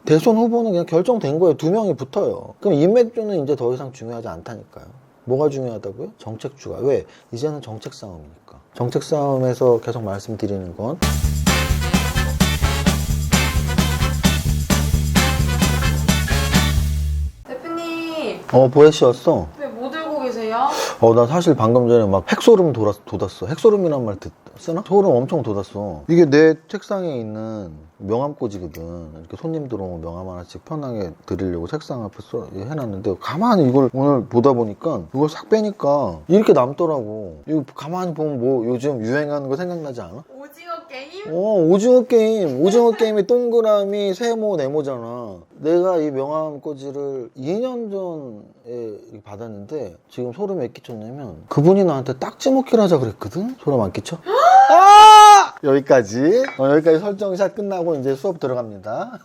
대선 후보는 그냥 결정된 거예요. 2명이 붙어요. 그럼 인맥주는 이제 더 이상 중요하지 않다니까요. 뭐가 중요하다고요? 정책주가. 왜? 이제는 정책 싸움이니까. 정책 싸움에서 계속 말씀드리는 건 대표님, 보혜 씨였어. 왜 뭐 들고 계세요? 나 사실 방금 전에 막 핵소름 돋았어. 핵소름이란 말 쓰나? 소름 엄청 돋았어. 이게 내 책상에 있는 명함꽂이거든. 이렇게 손님 들어오면 명함 하나씩 편하게 드리려고 책상 앞에 해놨는데 가만히 이걸 오늘 보다 보니까 이걸 싹 빼니까 이렇게 남더라고. 이거 가만히 보면 뭐 요즘 유행하는 거 생각나지 않아? 오징어 게임? 오징어 게임. 오징어 게임이 동그라미, 세모, 네모잖아. 내가 이 명함꽂이를 2년 전에 받았는데 지금 소름 왜 끼쳤냐면 그분이 나한테 딱지 먹기를 하자 그랬거든? 소름 안 끼쳐? 여기까지 설정샷 끝나고 이제 수업 들어갑니다.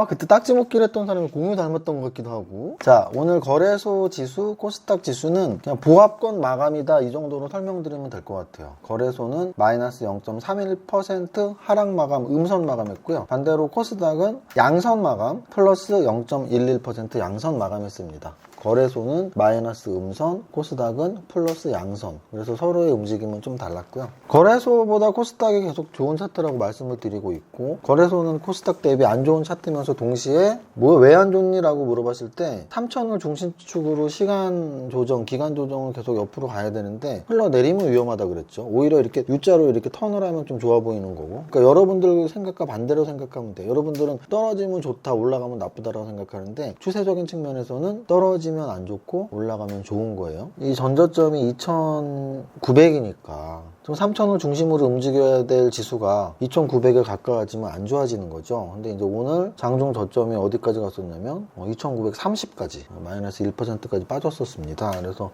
그때 딱지 먹기를 했던 사람이 공유 닮았던 것 같기도 하고. 자, 오늘 거래소 지수, 코스닥 지수는 그냥 보합권 마감이다 이 정도로 설명드리면 될 것 같아요. 거래소는 마이너스 0.31% 하락 마감, 음선 마감했고요. 반대로 코스닥은 양선 마감 플러스 0.11% 양선 마감했습니다. 거래소는 마이너스 음선, 코스닥은 플러스 양선. 그래서 서로의 움직임은 좀 달랐고요. 거래소보다 코스닥이 계속 좋은 차트라고 말씀을 드리고 있고, 거래소는 코스닥 대비 안 좋은 차트면서 동시에 왜 안 좋니?라고 물어봤을 때 3천을 중심축으로 시간 조정, 기간 조정을 계속 옆으로 가야 되는데 흘러내리면 위험하다 그랬죠. 오히려 이렇게 U자로 이렇게 턴을 하면 좀 좋아 보이는 거고. 그러니까 여러분들 생각과 반대로 생각하면 돼요. 여러분들은 떨어지면 좋다, 올라가면 나쁘다라고 생각하는데 추세적인 측면에서는 떨어지면 안 좋고 올라가면 좋은 거예요. 이 전저점이 2,900이니까 좀 3,000을 중심으로 움직여야 될 지수가 2,900에 가까워지면 안 좋아지는 거죠. 근데 이제 오늘 장중 저점이 어디까지 갔었냐면 2,930까지 마이너스 1%까지 빠졌었습니다. 그래서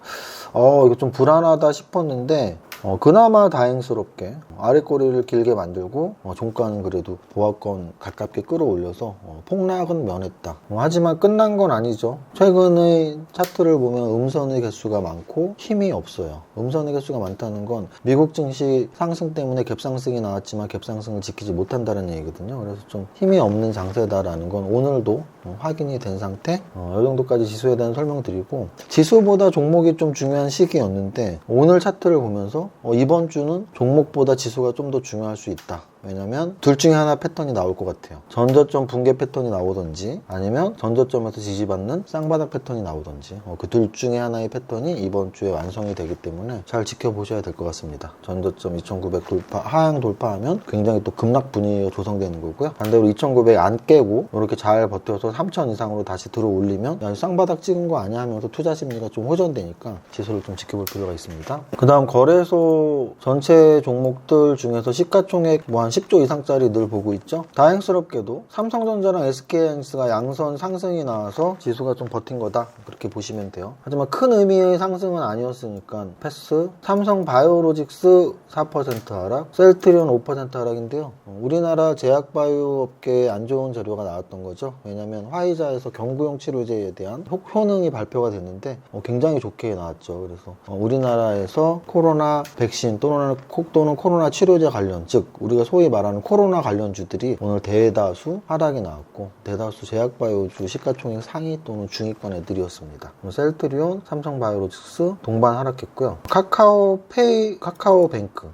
이거 좀 불안하다 싶었는데 그나마 다행스럽게 아랫꼬리를 길게 만들고 종가는 그래도 보합권 가깝게 끌어올려서 폭락은 면했다. 하지만 끝난 건 아니죠. 최근의 차트를 보면 음선의 개수가 많고 힘이 없어요. 음선의 개수가 많다는 건 미국 증시 상승 때문에 갭상승이 나왔지만 갭상승을 지키지 못한다는 얘기거든요. 그래서 좀 힘이 없는 장세다라는 건 오늘도 확인이 된 상태. 이 정도까지 지수에 대한 설명드리고, 지수보다 종목이 좀 중요한 시기였는데 오늘 차트를 보면서 이번 주는 종목보다 지수가 좀 더 중요할 수 있다. 왜냐면 둘 중에 하나 패턴이 나올 것 같아요. 전저점 붕괴 패턴이 나오던지 아니면 전저점에서 지지받는 쌍바닥 패턴이 나오던지 그 둘 중에 하나의 패턴이 이번 주에 완성이 되기 때문에 잘 지켜보셔야 될 것 같습니다. 전저점 2,900 돌파, 하향 돌파하면 굉장히 또 급락 분위기가 조성되는 거고요. 반대로 2,900 안 깨고 이렇게 잘 버텨서 3,000 이상으로 다시 들어 올리면 야, 쌍바닥 찍은 거 아니야 하면서 투자 심리가 좀 호전되니까 지수를 좀 지켜볼 필요가 있습니다. 그 다음 거래소 전체 종목들 중에서 시가총액 한 10조 이상짜리 늘 보고 있죠. 다행스럽게도 삼성전자랑 SK하이닉스가 양선 상승이 나와서 지수가 좀 버틴 거다 그렇게 보시면 돼요. 하지만 큰 의미의 상승은 아니었으니까 패스. 삼성바이오로직스 4% 하락, 셀트리온 5% 하락인데요. 우리나라 제약바이오 업계에 안 좋은 재료가 나왔던 거죠. 왜냐면 화이자에서 경구용 치료제에 대한 효능이 발표가 됐는데 굉장히 좋게 나왔죠. 그래서 우리나라에서 코로나 백신 또는 코로나 치료제 관련, 즉 우리가 소위 말하는 코로나 관련주들이 오늘 대다수 하락이 나왔고, 대다수 제약바이오주 시가총액 상위 또는 중위권 애들이었습니다. 셀트리온, 삼성바이오로직스 동반 하락했고요.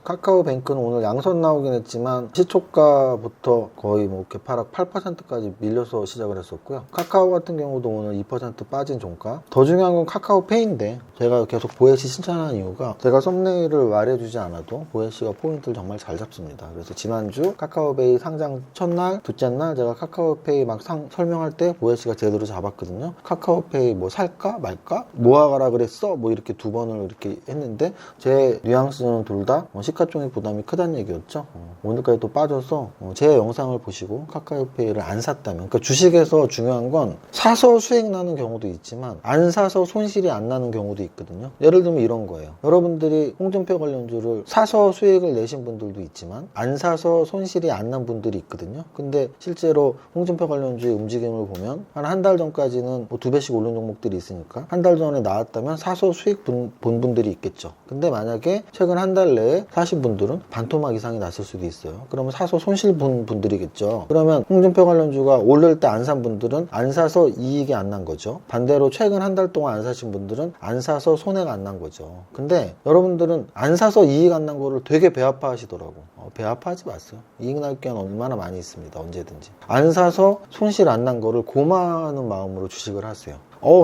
카카오뱅크는 오늘 양선 나오긴 했지만 시초가부터 거의 개파락 8%까지 밀려서 시작을 했었고요. 카카오 같은 경우도 오늘 2% 빠진 종가. 더 중요한 건 카카오페이인데 제가 계속 보혜씨 칭찬하는 이유가 제가 썸네일을 말해주지 않아도 보혜씨가 포인트를 정말 잘 잡습니다. 그래서 지난주 카카오페이 상장 첫날, 둘째 날 제가 카카오페이 막 설명할 때 보혜씨가 제대로 잡았거든요. 카카오페이 뭐 살까 말까? 모아가라 그랬어? 뭐 이렇게 두 번을 이렇게 했는데 제 뉘앙스는 둘 다 시가총액 부담이 크다는 얘기였죠. 오늘까지 또 빠져서 제 영상을 보시고 카카오페이를 안 샀다면, 그러니까 주식에서 중요한 건 사서 수익 나는 경우도 있지만 안 사서 손실이 안 나는 경우도 있거든요. 예를 들면 이런 거예요. 여러분들이 홍준표 관련주를 사서 수익을 내신 분들도 있지만 안 사서 거래에서 손실이 안 난 분들이 있거든요. 근데 실제로 홍준표 관련주의 움직임을 보면 한 달 전까지는 뭐 2배씩 오른 종목들이 있으니까 한 달 전에 나왔다면 사서 수익 본 분들이 있겠죠. 근데 만약에 최근 한 달 내에 사신 분들은 반토막 이상이 났을 수도 있어요. 그러면 사서 손실 본 분들이겠죠. 그러면 홍준표 관련주가 오를 때 안 산 분들은 안 사서 이익이 안 난 거죠. 반대로 최근 한 달 동안 안 사신 분들은 안 사서 손해가 안 난 거죠. 근데 여러분들은 안 사서 이익 안 난 거를 되게 배 아파하시더라고. 배 아파하지 마세요. 이익 날 기회는 얼마나 많이 있습니다. 언제든지. 안 사서 손실 안 난 거를 고마워하는 마음으로 주식을 하세요.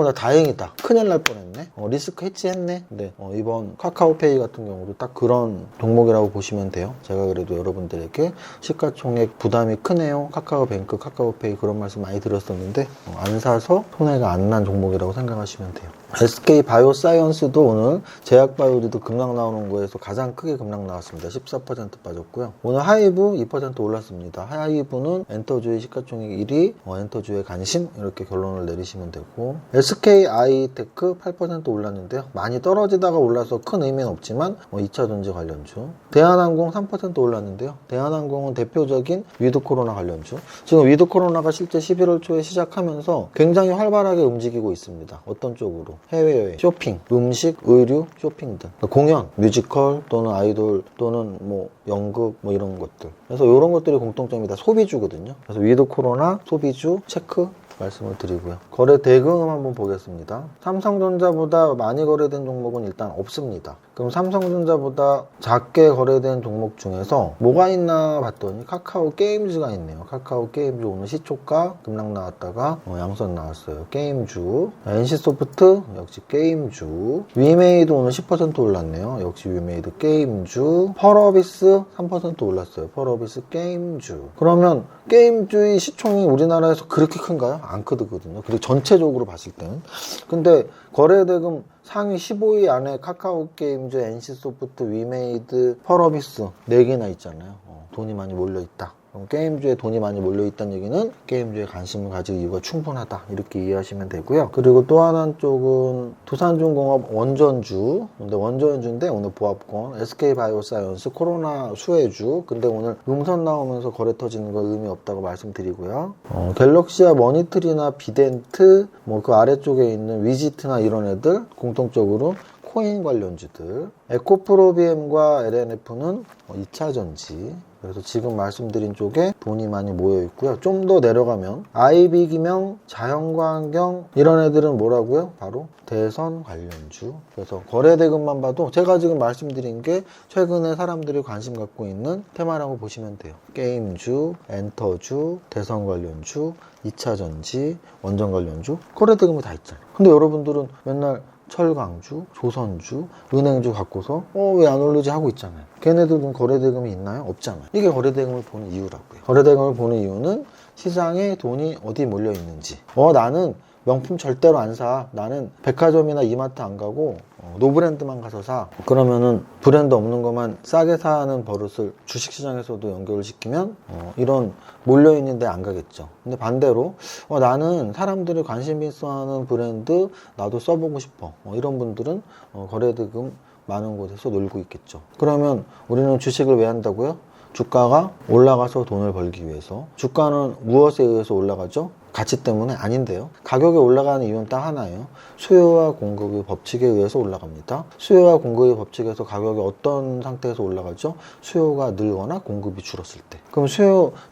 나 다행이다. 큰일 날 뻔했네. 리스크 해지했네. 근데 이번 카카오페이 같은 경우도 딱 그런 종목이라고 보시면 돼요. 제가 그래도 여러분들에게 시가총액 부담이 크네요. 카카오뱅크, 카카오페이 그런 말씀 많이 드렸었는데 안 사서 손해가 안 난 종목이라고 생각하시면 돼요. SK바이오사이언스도 오늘 제약바이오리도 급락 나오는 거에서 가장 크게 급락 나왔습니다. 14% 빠졌고요. 오늘 하이브 2% 올랐습니다. 하이브는 엔터주의 시가총액 1위, 엔터주의 관심 이렇게 결론을 내리시면 되고 SK아이테크 8% 올랐는데요. 많이 떨어지다가 올라서 큰 의미는 없지만 2차전지 관련주. 대한항공 3% 올랐는데요. 대한항공은 대표적인 위드코로나 관련주. 지금 위드코로나가 실제 11월 초에 시작하면서 굉장히 활발하게 움직이고 있습니다. 어떤 쪽으로? 해외여행, 쇼핑, 음식, 의류, 쇼핑 등 공연, 뮤지컬 또는 아이돌 또는 뭐 연극 뭐 이런 것들. 그래서 이런 것들이 공통점이 다 소비주거든요. 그래서 위드코로나 소비주 체크 말씀을 드리고요. 거래 대금음 한번 보겠습니다. 삼성전자보다 많이 거래된 종목은 일단 없습니다. 그럼 삼성전자보다 작게 거래된 종목 중에서 뭐가 있나 봤더니 카카오 게임즈가 있네요. 카카오 게임즈 오늘 시초가 급락 나왔다가 양선 나왔어요. 게임주. NC소프트 역시 게임주. 위메이드 오늘 10% 올랐네요. 역시 위메이드 게임주. 펄어비스 3% 올랐어요. 펄어비스 게임주. 그러면 게임주의 시총이 우리나라에서 그렇게 큰가요? 안 크거든요. 그리고 전체적으로 봤을 때는. 근데 거래대금 상위 15위 안에 카카오게임즈, NC소프트, 위메이드, 펄어비스 4개나 있잖아요. 돈이 많이 몰려있다. 그럼 게임주에 돈이 많이 몰려있다는 얘기는 게임주에 관심을 가질 이유가 충분하다. 이렇게 이해하시면 되고요. 그리고 또 하나 쪽은 두산중공업 원전주. 근데 원전주인데 오늘 보합권. SK바이오사이언스 코로나 수혜주. 근데 오늘 음선 나오면서 거래 터지는 건 의미 없다고 말씀드리고요. 갤럭시와 머니트리나 비덴트, 뭐 그 아래쪽에 있는 위지트나 이런 애들 공통적으로 코인 관련주들. 에코프로비엠과 LNF는 2차전지. 그래서 지금 말씀드린 쪽에 돈이 많이 모여 있고요. 좀 더 내려가면 IB기명, 자연광경 이런 애들은 뭐라고요? 바로 대선 관련주. 그래서 거래대금만 봐도 제가 지금 말씀드린 게 최근에 사람들이 관심 갖고 있는 테마라고 보시면 돼요. 게임주, 엔터주, 대선 관련주, 2차전지, 원전 관련주, 거래대금이 다 있잖아요. 근데 여러분들은 맨날 철강주, 조선주, 은행주 갖고서 왜 안 오르지 하고 있잖아요. 걔네들은 거래대금이 있나요? 없잖아요. 이게 거래대금을 보는 이유라고요. 거래대금을 보는 이유는 시장에 돈이 어디 몰려 있는지. 나는 명품 절대로 안 사. 나는 백화점이나 이마트 안 가고 노브랜드만 가서 사. 그러면은 브랜드 없는 것만 싸게 사는 버릇을 주식시장에서도 연결을 시키면 이런 몰려있는데 안 가겠죠. 근데 반대로 나는 사람들이 관심 있어하는 브랜드 나도 써보고 싶어. 이런 분들은 거래대금 많은 곳에서 놀고 있겠죠. 그러면 우리는 주식을 왜 한다고요? 주가가 올라가서 돈을 벌기 위해서. 주가는 무엇에 의해서 올라가죠? 가치 때문에? 아닌데요. 가격이 올라가는 이유는 딱 하나예요. 수요와 공급의 법칙에 의해서 올라갑니다. 수요와 공급의 법칙에서 가격이 어떤 상태에서 올라가죠? 수요가 늘거나 공급이 줄었을 때. 그럼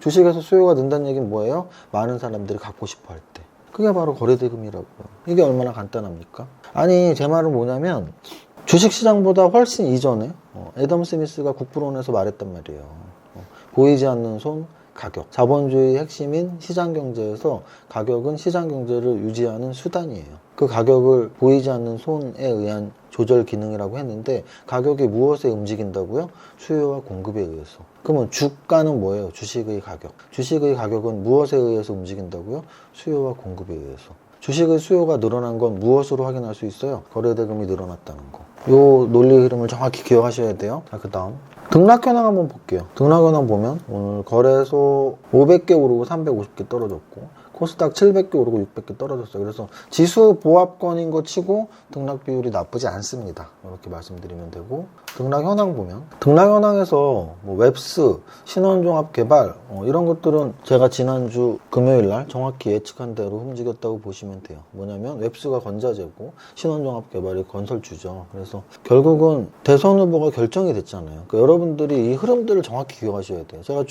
주식에서 수요가 는다는 얘기는 뭐예요? 많은 사람들이 갖고 싶어 할 때. 그게 바로 거래대금이라고요. 이게 얼마나 간단합니까? 아니, 제 말은 뭐냐면 주식시장보다 훨씬 이전에 애덤 스미스가 국부론에서 말했단 말이에요. 보이지 않는 손, 가격. 자본주의 핵심인 시장경제에서 가격은 시장경제를 유지하는 수단이에요. 그 가격을 보이지 않는 손에 의한 조절 기능이라고 했는데 가격이 무엇에 움직인다고요? 수요와 공급에 의해서. 그러면 주가는 뭐예요? 주식의 가격. 주식의 가격은 무엇에 의해서 움직인다고요? 수요와 공급에 의해서. 주식의 수요가 늘어난 건 무엇으로 확인할 수 있어요? 거래대금이 늘어났다는 거. 요 논리 흐름을 정확히 기억하셔야 돼요. 자, 그 다음 등락 현황 한번 볼게요. 등락 현황 보면 오늘 거래소 500개 오르고 350개 떨어졌고 코스닥 700개 오르고 600개 떨어졌어요. 그래서 지수 보합권인 거 치고 등락 비율이 나쁘지 않습니다. 이렇게 말씀드리면 되고, 등락 현황 보면 등락 현황에서 뭐 웹스, 신원종합 개발 이런 것들은 제가 지난주 금요일 날 정확히 예측한 대로 움직였다고 보시면 돼요. 뭐냐면 웹스가 건자재고 신원종합 개발이 건설주죠. 그래서 결국은 대선 후보가 결정이 됐잖아요. 그러니까 여러분들이 이 흐름들을 정확히 기억하셔야 돼요. 제가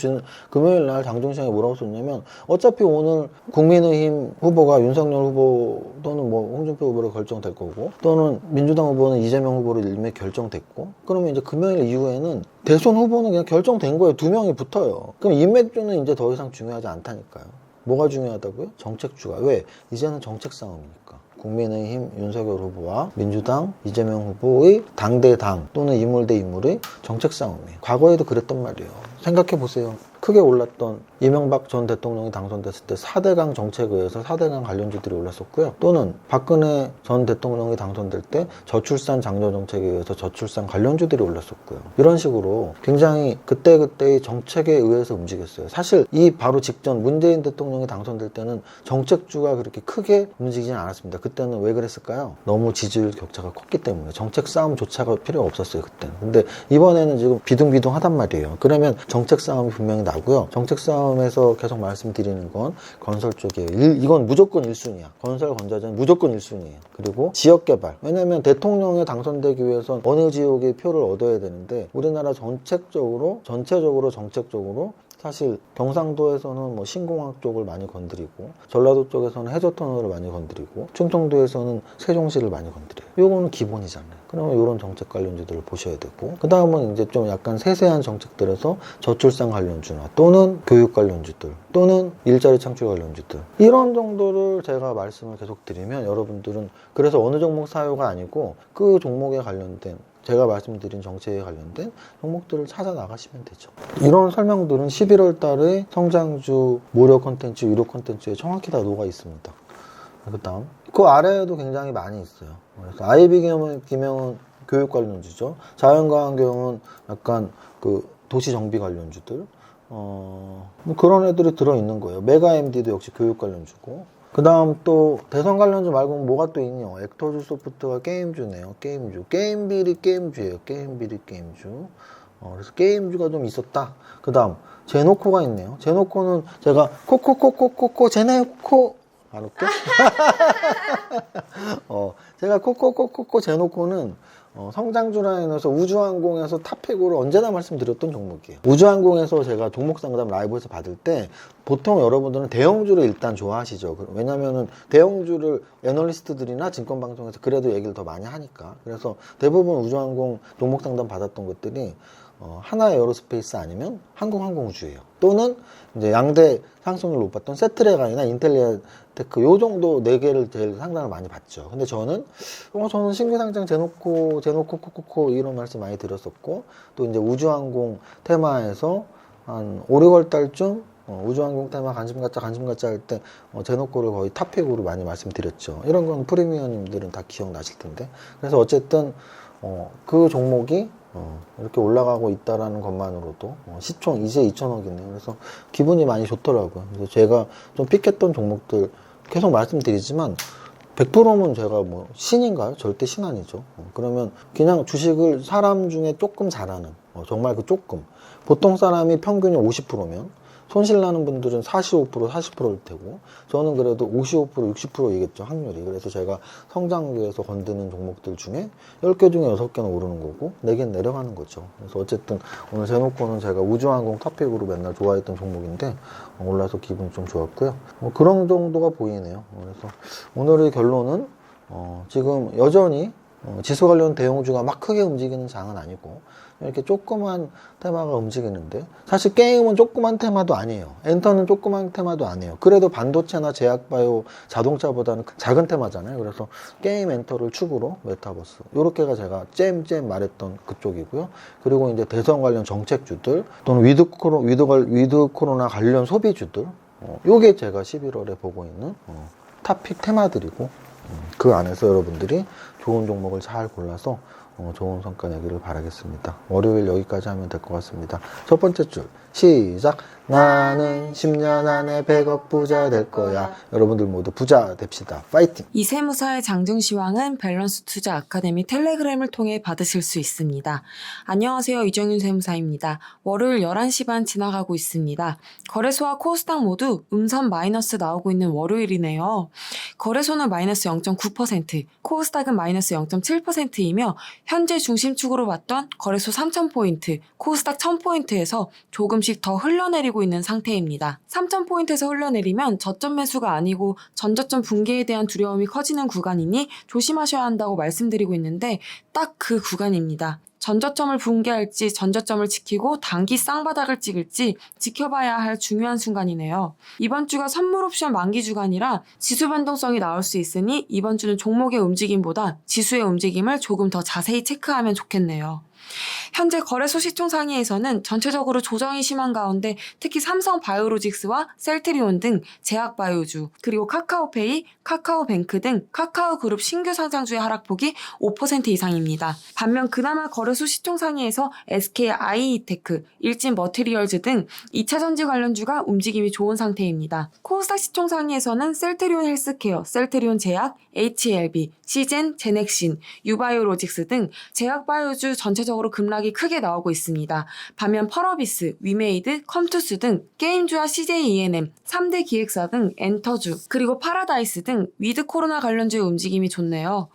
금요일 날 장중시장에 뭐라고 썼냐면, 어차피 오늘 국민의힘 후보가 윤석열 후보 또는 뭐 홍준표 후보로 결정될 거고, 또는 민주당 후보는 이재명 후보로 이미 결정됐고, 그러면 이제 금요일 이후에는 대선 후보는 그냥 결정된 거예요. 두 명이 붙어요. 그럼 인맥주는 이제 더 이상 중요하지 않다니까요. 뭐가 중요하다고요? 정책주가. 왜? 이제는 정책 싸움이니까. 국민의힘 윤석열 후보와 민주당 이재명 후보의 당대당 또는 인물 대 인물의 정책 싸움이에요. 과거에도 그랬단 말이에요. 생각해 보세요. 크게 올랐던 이명박 전 대통령이 당선됐을 때 4대강 정책에 의해서 4대강 관련주들이 올랐었고요. 또는 박근혜 전 대통령이 당선될 때 저출산 장려 정책에 의해서 저출산 관련주들이 올랐었고요. 이런 식으로 굉장히 그때그때의 정책에 의해서 움직였어요. 사실 이 바로 직전 문재인 대통령이 당선될 때는 정책주가 그렇게 크게 움직이진 않았습니다. 그때는 왜 그랬을까요? 너무 지지율 격차가 컸기 때문에 정책 싸움조차가 필요가 없었어요. 그때는. 근데 이번에는 지금 비둥비둥하단 말이에요. 그러면 정책 싸움이 분명히 나고요. 정책 싸움에서 계속 말씀드리는 건 건설 쪽이에요. 이건 무조건 1순위야. 건설 건자재는 무조건 1순위예요. 그리고 지역개발. 왜냐면 대통령에 당선되기 위해선 어느 지역의 표를 얻어야 되는데, 우리나라 전체적으로 정책적으로 사실 경상도에서는 뭐 신공항 쪽을 많이 건드리고, 전라도 쪽에서는 해저터널을 많이 건드리고, 충청도에서는 세종시를 많이 건드려요. 요거는 기본이잖아요. 그러면 이런 정책 관련주들을 보셔야 되고, 그 다음은 이제 좀 약간 세세한 정책들에서 저출산 관련주나 또는 교육 관련주들 또는 일자리 창출 관련주들, 이런 정도를 제가 말씀을 계속 드리면 여러분들은 그래서 어느 종목 사요가 아니고 그 종목에 관련된, 제가 말씀드린 정책에 관련된 종목들을 찾아 나가시면 되죠. 이런 설명들은 11월 달에 성장주, 무료 콘텐츠, 유료 콘텐츠에 정확히 다 녹아 있습니다. 그 다음, 그 아래에도 굉장히 많이 있어요. 그래서 IB 기명은 교육 관련주죠. 자연과학경은 약간 그 도시 정비 관련주들, 뭐 그런 애들이 들어있는 거예요. 메가MD도 역시 교육 관련주고, 그 다음 또 대선 관련주 말고 뭐가 또 있냐. 액터즈 소프트가 게임주네요. 게임주. 게임비리 게임주예요. 게임비리 게임주. 그래서 게임주가 좀 있었다. 그 다음 제노코가 있네요. 제노코는 제가 코코코코코코 제네코 안 웃겨? 제가 코코코코코 제노코는 성장주 라인에서 우주항공에서 탑픽으로 언제나 말씀드렸던 종목이에요. 우주항공에서 제가 종목 상담 라이브에서 받을 때 보통 여러분들은 대형주를 일단 좋아하시죠. 왜냐면은 대형주를 애널리스트들이나 증권방송에서 그래도 얘기를 더 많이 하니까. 그래서 대부분 우주항공 종목 상담 받았던 것들이 하나 에어로스페이스 아니면 한국항공우주예요. 또는 이제 양대 상승률 높았던 세트레간이나 인텔리아테크, 요 정도 4개를 제일 상담을 많이 받죠. 근데 저는 신규 상장 제놓고 코코코 이런 말씀 많이 드렸었고, 또 이제 우주항공 테마에서 한 5, 6월 달쯤 우주항공 테마 관심 갖자 할 때 제노코를 거의 탑픽으로 많이 말씀드렸죠. 이런 건 프리미어님들은 다 기억나실 텐데. 그래서 어쨌든 그 종목이 이렇게 올라가고 있다라는 것만으로도 시총 이제 2,000억이네요. 그래서 기분이 많이 좋더라고요. 그래서 제가 좀 픽했던 종목들 계속 말씀드리지만 100%면 제가 뭐 신인가요? 절대 신 아니죠. 그러면 그냥 주식을 사람 중에 조금 잘하는, 정말 그 조금, 보통 사람이 평균이 50%면 손실 나는 분들은 45%, 40%일 테고, 저는 그래도 55%, 60%이겠죠, 확률이. 그래서 제가 성장주에서 건드는 종목들 중에 10개 중에 6개는 오르는 거고 4개는 내려가는 거죠. 그래서 어쨌든 오늘 제노코는 제가 우주항공 탑픽으로 맨날 좋아했던 종목인데 올라서 기분이 좀 좋았고요. 그런 정도가 보이네요. 그래서 오늘의 결론은 지금 여전히 지수 관련 대형주가 막 크게 움직이는 장은 아니고 이렇게 조그만 테마가 움직이는데, 사실 게임은 조그만 테마도 아니에요. 엔터는 조그만 테마도 아니에요. 그래도 반도체나 제약바이오, 자동차보다는 작은 테마잖아요. 그래서 게임 엔터를 축으로 메타버스, 요렇게가 제가 잼 말했던 그쪽이고요. 그리고 이제 대선 관련 정책주들 또는 위드 코로나 관련 소비주들, 요게 제가 11월에 보고 있는 탑픽 테마들이고, 그 안에서 여러분들이 좋은 종목을 잘 골라서 좋은 성과 내기를 바라겠습니다. 월요일 여기까지 하면 될 것 같습니다. 첫 번째 줄 시작. 나는 10년 안에 100억 부자 될 거야. 여러분들 모두 부자 됩시다. 파이팅! 이 세무사의 장증시황은 밸런스 투자 아카데미 텔레그램을 통해 받으실 수 있습니다. 안녕하세요. 이정윤 세무사입니다. 월요일 11시 반 지나가고 있습니다. 거래소와 코스닥 모두 음선 마이너스 나오고 있는 월요일이네요. 거래소는 마이너스 0.9%, 코스닥은 마이너스 0.7%이며 현재 중심축으로 봤던 거래소 3,000포인트, 코스닥 1,000포인트에서 조금씩 더 흘러내리고 있는 상태입니다. 3,000포인트에서 흘러내리면 저점 매수가 아니고 전저점 붕괴에 대한 두려움이 커지는 구간이니 조심하셔야 한다고 말씀드리고 있는데 딱 그 구간입니다. 전저점을 붕괴할지 전저점을 지키고 단기 쌍바닥을 찍을지 지켜봐야 할 중요한 순간이네요. 이번 주가 선물 옵션 만기 주간이라 지수 변동성이 나올 수 있으니 이번 주는 종목의 움직임보다 지수의 움직임을 조금 더 자세히 체크하면 좋겠네요. 현재 거래소 시총 상위에서는 전체적으로 조정이 심한 가운데 특히 삼성 바이오로직스와 셀트리온 등 제약바이오주, 그리고 카카오페이, 카카오뱅크 등 카카오그룹 신규 상장주의 하락폭이 5% 이상입니다. 반면 그나마 거래소 시총 상위에서 SKI이테크, 일진머티리얼즈 등 2차전지 관련주가 움직임이 좋은 상태입니다. 코스닥 시총 상위에서는 셀트리온 헬스케어, 셀트리온 제약, HLB, 시젠, 제넥신, 유바이오로직스 등 제약바이오주 전체적으로 급락이 크게 나오고 있습니다. 반면 펄어비스, 위메이드, 컴투스 등 게임주와 CJ ENM, 3대 기획사 등 엔터주, 그리고 파라다이스 등 위드 코로나 관련주의 움직임이 좋네요.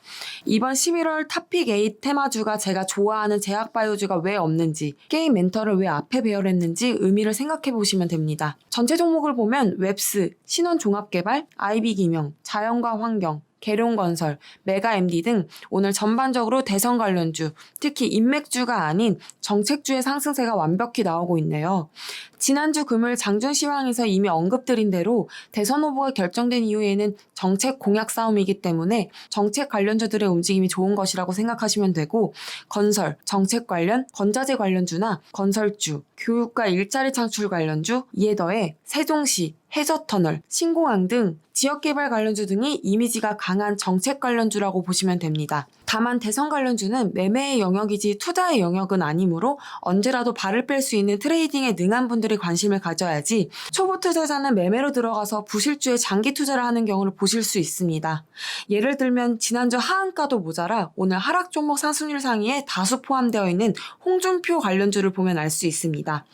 이번 11월 탑픽 8 테마주가 제가 좋아하는 제약바이오주가 왜 없는지, 게임 멘터를 왜 앞에 배열했는지 의미를 생각해 보시면 됩니다. 전체 종목을 보면 웹스, 신원종합개발, IB기명, 자연과 환경, 계룡건설, 메가MD 등 오늘 전반적으로 대선 관련주, 특히 인맥주가 아닌 정책주의 상승세가 완벽히 나오고 있네요. 지난주 금요일 장중시황에서 이미 언급드린 대로 대선 후보가 결정된 이후에는 정책 공약 싸움이기 때문에 정책 관련주들의 움직임이 좋은 것이라고 생각하시면 되고, 건설, 정책 관련, 건자재 관련주나 건설주, 교육과 일자리 창출 관련주, 이에 더해 세종시, 해저터널, 신공항 등 지역개발 관련주 등이 이미지가 강한 정책 관련주라고 보시면 됩니다. 다만 대선 관련주는 매매의 영역이지 투자의 영역은 아니므로 언제라도 발을 뺄 수 있는 트레이딩에 능한 분들이 관심을 가져야지 초보 투자자는 매매로 들어가서 부실주에 장기 투자를 하는 경우를 보실 수 있습니다. 예를 들면 지난주 하한가도 모자라 오늘 하락 종목 상승률 상위에 다수 포함되어 있는 홍준표 관련주를 보면 알 수 있습니다.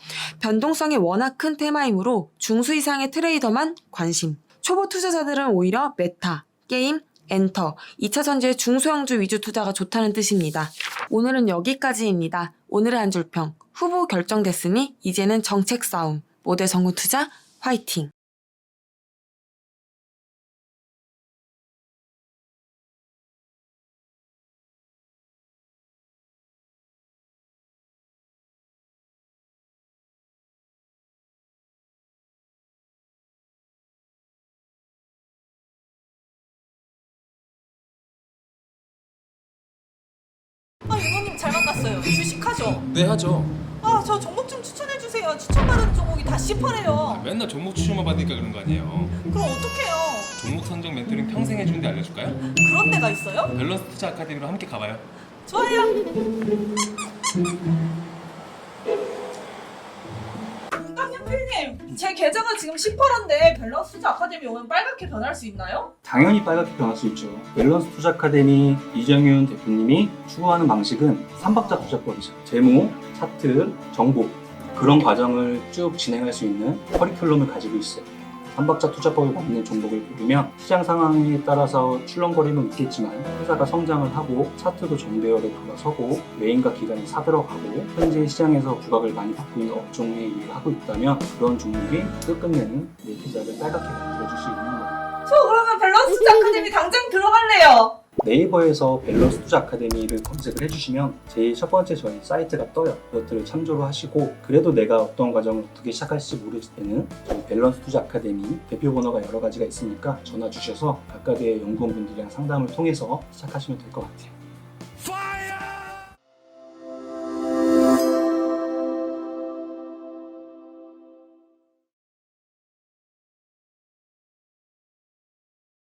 변동성이 워낙 큰 테마이므로 중수 이상의 트레이더만 관심. 초보 투자자들은 오히려 메타, 게임, 엔터, 2차전지의 중소형주 위주 투자가 좋다는 뜻입니다. 오늘은 여기까지입니다. 오늘의 한 줄평. 후보 결정됐으니 이제는 정책 싸움. 모델 성공 투자 화이팅! 아, 윤호님 잘 만났어요. 주식하죠? 네, 하죠. 아, 저 종목 좀 추천해주세요. 추천받은 종목이 다 씹어래요. 맨날 종목 추천만 받으니까 그런 거 아니에요. 그럼 어떡해요? 종목 선정 멘토링 평생 해주는데 알려줄까요? 그런 데가 있어요? 밸런스 투자 아카데미로 함께 가봐요. 좋아요. 강현필님, 제 계좌가 지금 10%인데 밸런스 투자 아카데미 오면 빨갛게 변할 수 있나요? 당연히 빨갛게 변할 수 있죠. 밸런스 투자 아카데미 이정윤 대표님이 추구하는 방식은 3박자 투자법이죠. 재무, 차트, 정보 그런 과정을 쭉 진행할 수 있는 커리큘럼을 가지고 있어요. 3박자 투자법에 맞는 종목을 고르면 시장 상황에 따라서 출렁거림은 있겠지만 회사가 성장을 하고 차트도 정배열에 돌아서고 메인과 기간이 사들어가고 현재 시장에서 부각을 많이 받고 있는 업종에 일을 하고 있다면 그런 종목이 끝끝내는 내 계좌를 빨갛게 만들어줄 수 있는 거예요. 저 그러면 밸런스 투자 아카데미 당장 들어갈래요. 네이버에서 밸런스 투자 아카데미를 검색을 해주시면 제일 첫 번째 저희 사이트가 떠요. 그것들을 참조를 하시고 그래도 내가 어떤 과정을 어떻게 시작할지 모를 때는 저희 밸런스 투자 아카데미 대표 번호가 여러 가지가 있으니까 전화 주셔서 각각의 연구원분들이랑 상담을 통해서 시작하시면 될 것 같아요.